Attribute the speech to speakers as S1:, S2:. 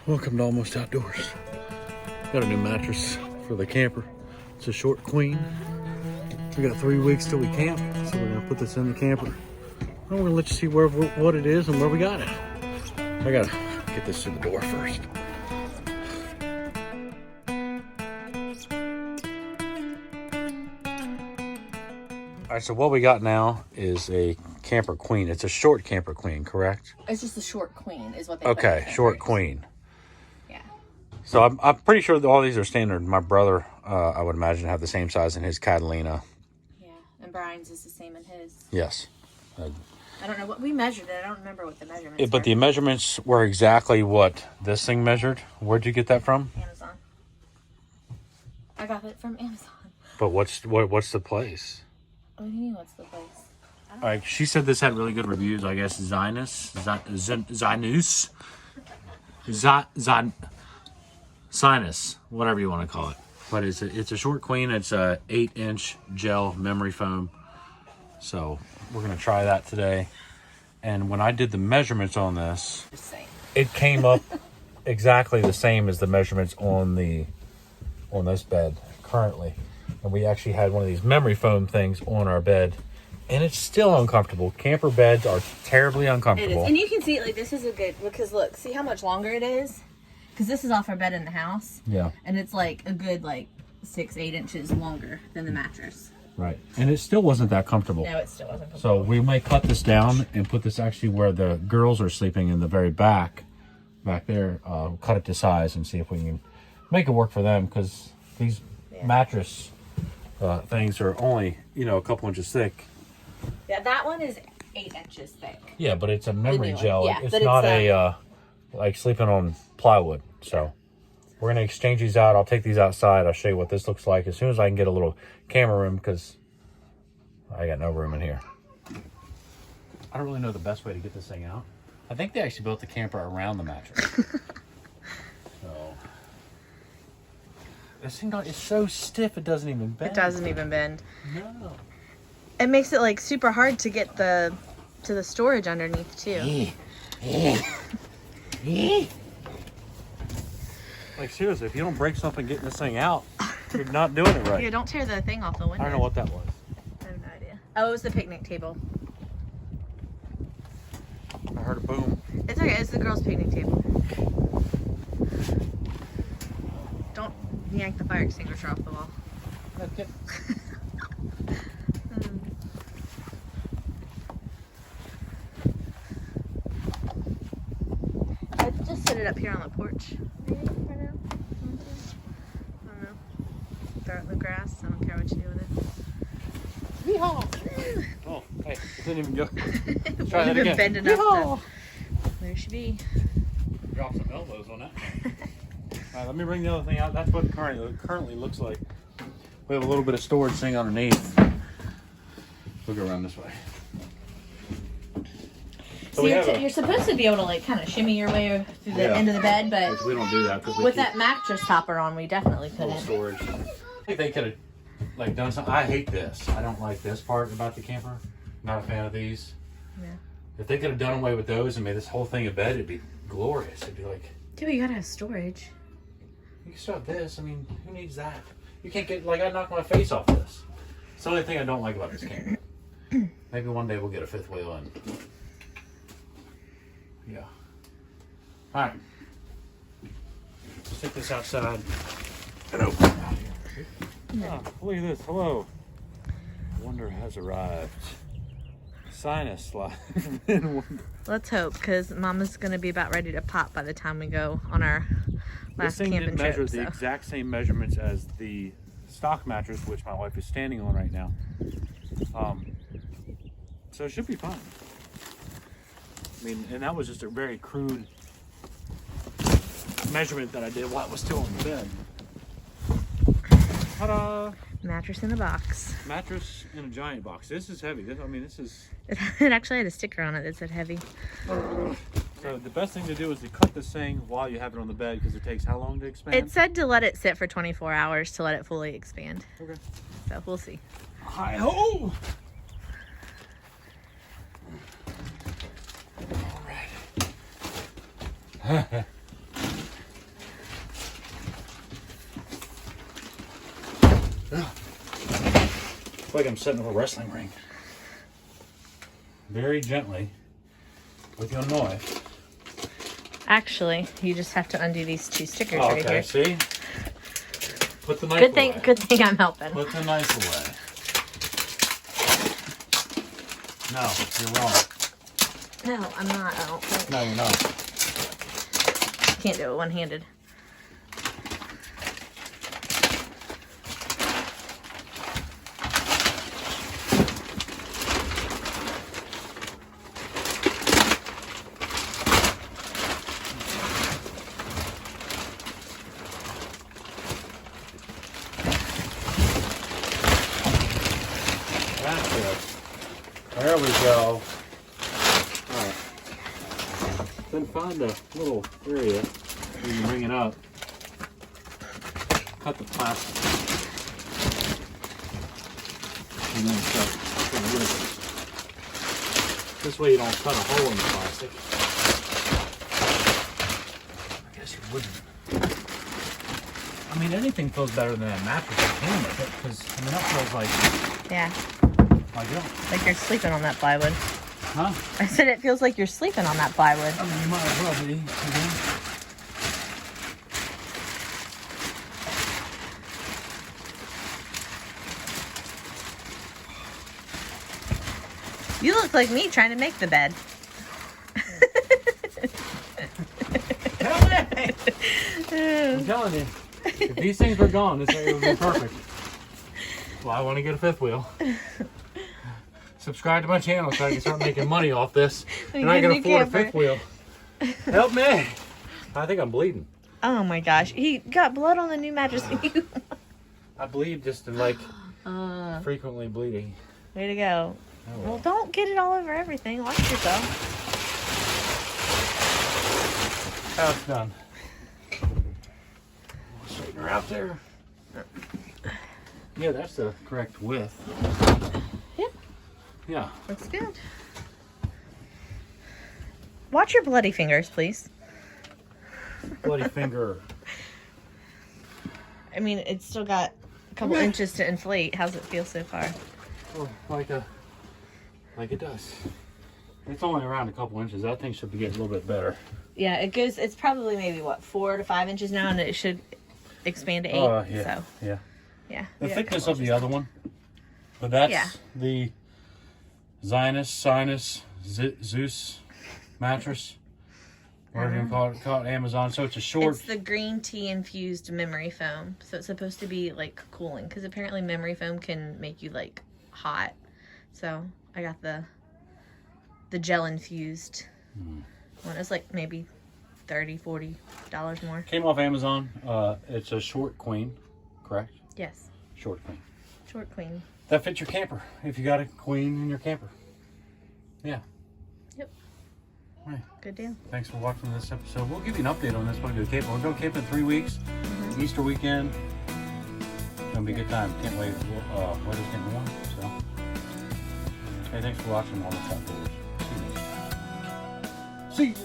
S1: Welcome to Almost Outdoors. Got a new mattress for the camper. It's a short queen. We got 3 weeks till we camp, so we're gonna put this in the camper. And we're gonna let you see what it is and where we got it. I gotta get this through the door first. All right, so what we got now is a camper queen. It's a short camper queen, correct?
S2: It's just a short queen is what they
S1: Okay, short queen.
S2: Yeah.
S1: So I'm pretty sure that all these are standard. My brother, I would imagine, have the same size in his Catalina.
S2: Yeah, and Brian's is the same in his.
S1: Yes.
S2: I don't know what we measured it. I don't remember what the measurements were.
S1: But the measurements were exactly what this thing measured. Where'd you get that from?
S2: Amazon. I got it from Amazon.
S1: But what's the place?
S2: What do you mean, what's the place?
S1: All right, she said this had really good reviews. I guess Zinus, Sinus, whatever you want to call it. But it's a short queen. It's a 8-inch gel memory foam. So we're gonna try that today. And when I did the measurements on this, it came up exactly the same as the measurements on this bed currently. And we actually had one of these memory foam things on our bed. And it's still uncomfortable. Camper beds are terribly uncomfortable.
S2: It is. And you can see, like, this is a good, because look, see how much longer it is? Because this is off our bed in the house.
S1: Yeah.
S2: And it's like a good, like, 6-8 inches longer than the mattress.
S1: Right. And it still wasn't that comfortable.
S2: No, it still wasn't comfortable.
S1: So we may cut this down and put this actually where the girls are sleeping in the very back there. Cut it to size and see if we can make it work for them, because these mattress things are only, a couple inches thick.
S2: Yeah, that one is 8 inches thick.
S1: Yeah, but it's a memory gel.
S2: Yeah,
S1: it's not like sleeping on plywood. So we're going to exchange these out. I'll take these outside. I'll show you what this looks like as soon as I can get a little camera room, because I got no room in here. I don't really know the best way to get this thing out. I think they actually built the camper around the mattress. So this thing is so stiff it doesn't even bend.
S2: It doesn't even bend.
S1: No.
S2: It makes it like super hard to get to the storage underneath too.
S1: Like seriously, if you don't break something getting this thing out, you're not doing it right.
S2: Yeah, don't tear the thing off the window.
S1: I don't know what that was.
S2: I have no idea. Oh, it was the picnic table.
S1: I heard a boom.
S2: It's okay, it's the girls' picnic table. Don't yank the fire extinguisher off the wall.
S1: Okay.
S2: I'd just set it up here on the porch. Maybe for now. I don't know. Throw it in the grass. I don't care what you do with it.
S1: Yeehaw! Oh, hey, it didn't even go.
S2: It
S1: Try that again.
S2: bend enough to where it should be.
S1: Drop some elbows on that. All right, let me bring the other thing out. That's what it currently looks like. We have a little bit of storage thing underneath. We'll go around this way. So
S2: See, you're supposed to be able to like kind of shimmy your way through the end of the bed, but
S1: which we don't do that because
S2: with that mattress topper on, we definitely couldn't.
S1: Storage. I think they could have like done something. I hate this. I don't like this part about the camper. Not a fan of these.
S2: Yeah.
S1: If they could have done away with those and made this whole thing a bed, it'd be glorious. It'd be like.
S2: Dude, you gotta have storage.
S1: You can still have this. I mean, who needs that? You can't get like I knocked my face off this. It's the only thing I don't like about this camper. Maybe one day we'll get a fifth wheel and. Yeah. All right. Let's take this outside and open it out here. Oh, look at this. Hello. Wonder has arrived. Sinus live.
S2: Let's hope, because Mama's gonna be about ready to pop by the time we go on our last camping trip.
S1: This thing didn't measure the exact same measurements as the stock mattress, which my wife is standing on right now. So it should be fine. I mean, and that was just a very crude measurement that I did while it was still in the bed. Ta-da!
S2: Mattress in a box.
S1: Mattress in a giant box. This is heavy. This is...
S2: It actually had a sticker on it that said heavy.
S1: So the best thing to do is to cut this thing while you have it on the bed, because it takes how long to expand?
S2: It said to let it sit for 24 hours to let it fully expand.
S1: Okay.
S2: So we'll see.
S1: Hi-ho! All right. It's like I'm setting up a wrestling ring. Very gently, with your knife.
S2: Actually, you just have to undo these 2 stickers right
S1: Okay,
S2: here.
S1: see? Put the knife away.
S2: Good thing I'm helping.
S1: Put the knife away. No, you're wrong.
S2: No, I'm not. I don't think.
S1: No, you're not.
S2: Can't do it one-handed.
S1: That's it. There we go. Alright. Then find a little area where you can ring it up. Cut the plastic. And then start putting rivets. This way you don't cut a hole in the plastic. I guess you wouldn't. I mean, anything feels better than that mattress that came with it, because, I mean, that feels like,
S2: Yeah.
S1: like it.
S2: Like you're sleeping on that plywood.
S1: Huh?
S2: I said it feels like you're sleeping on that plywood.
S1: I mean, you might as well be.
S2: You look like me trying to make the bed.
S1: I'm telling you, if these things were gone, this area would be perfect. Well, I want to get a 5th wheel. Subscribe to my channel so I can start making money off this. And I can afford a 5th wheel. Help me. I think I'm bleeding.
S2: Oh my gosh. He got blood on the new mattress.
S1: I bleed just in like frequently bleeding.
S2: Way to go.
S1: Oh,
S2: Well, don't get it all over everything. Watch yourself.
S1: That's done. Straighten her out there. Yeah, that's the correct width.
S2: Yeah.
S1: Yeah.
S2: Looks good. Watch your bloody fingers, please.
S1: Bloody finger.
S2: I mean, it's still got a couple inches to inflate. How's it feel so far?
S1: Oh, like it does. It's only around a couple inches. That thing should be getting a little bit better.
S2: Yeah, it goes. It's probably maybe what 4 to 5 inches now, and it should expand to 8.
S1: Yeah.
S2: So
S1: Yeah.
S2: yeah.
S1: The
S2: we got a
S1: thickness
S2: couple
S1: of the
S2: inches.
S1: other one. But that's
S2: Yeah.
S1: the Zinus Zeus mattress. Whatever you call it, Amazon. So it's a short.
S2: It's the green tea infused memory foam. So it's supposed to be like cooling, because apparently memory foam can make you like hot. So I got the gel infused one. It's like maybe $30-$40 more.
S1: Came off Amazon. It's a short queen, correct?
S2: Yes,
S1: Short queen.
S2: short queen.
S1: That fits your camper if you got a queen in your camper. Yeah.
S2: Yep.
S1: Right.
S2: Good deal.
S1: Thanks for watching this episode. We'll give you an update on this when we go camping. We're going camping in 3 weeks. Easter weekend. It's gonna be a good time. Can't wait. Weather's getting warm. So. Hey, thanks for watching all the top. See you next time. See ya.